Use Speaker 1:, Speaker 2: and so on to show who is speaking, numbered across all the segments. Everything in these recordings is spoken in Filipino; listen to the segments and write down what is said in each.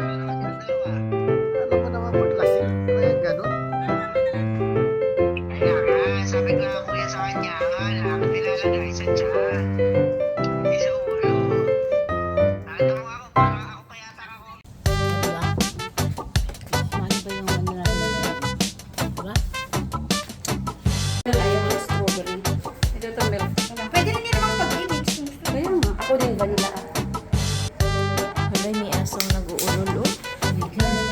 Speaker 1: Alam mo naman pag lasing, kaya gano'n.
Speaker 2: Kaya nga, sabi ko nga kuya sa kanya, akala ko nilalagay sa tiyan. Hindi sa ulo. Nakita mo ako, parang ako pa yata ako.
Speaker 3: Diba? Ano ba yung ano natin? Diba? Ayaw ng strawberry. Ito ito milk.
Speaker 4: Pwede na niya naman pag-imix.
Speaker 3: Kaya nga. Ako din vanilla. Wala, may asong nag-uulol.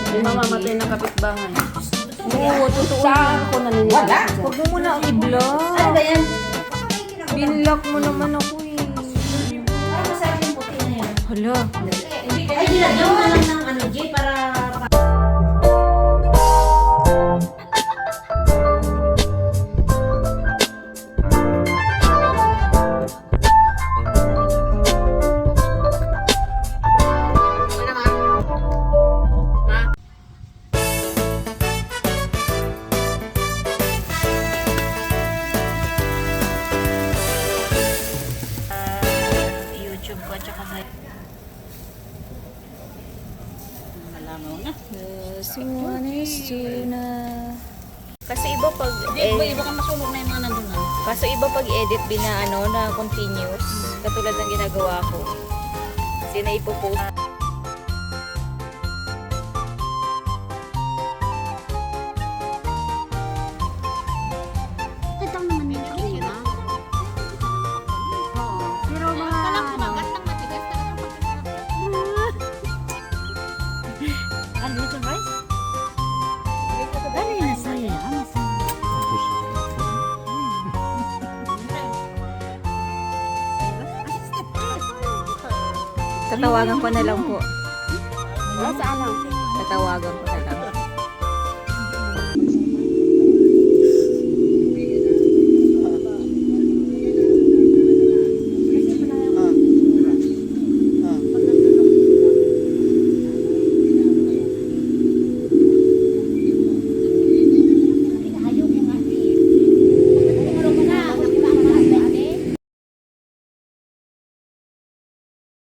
Speaker 3: Hindi mamamatay ng kapitbahay. Oo, totoo. Saan ako naniniwala?
Speaker 4: Wala.
Speaker 3: Huwag mo muna ako i-block.
Speaker 4: Ano ba yan?
Speaker 3: Binlock mo naman ako eh.
Speaker 4: Parang masarap yung puti na yan.
Speaker 3: Hala.
Speaker 4: Ay, nilagyan mo lang ng ano, Jay, para...
Speaker 3: YouTube ko at saka sa... Malaman mo na. Someone is Gina. Kasi iba pag...
Speaker 4: Iba ka masunog na yung mga nandun na.
Speaker 3: Kaso iba pag edit binaano na continuous. Katulad ng ginagawa ko. Kasi naipopost.
Speaker 4: Ito naman yung kina. Pero mga ano... Ano ito, guys? Ano yung masaya?
Speaker 3: Tatawagan ko na lang po.
Speaker 4: Saan lang?
Speaker 3: Tatawagan ko.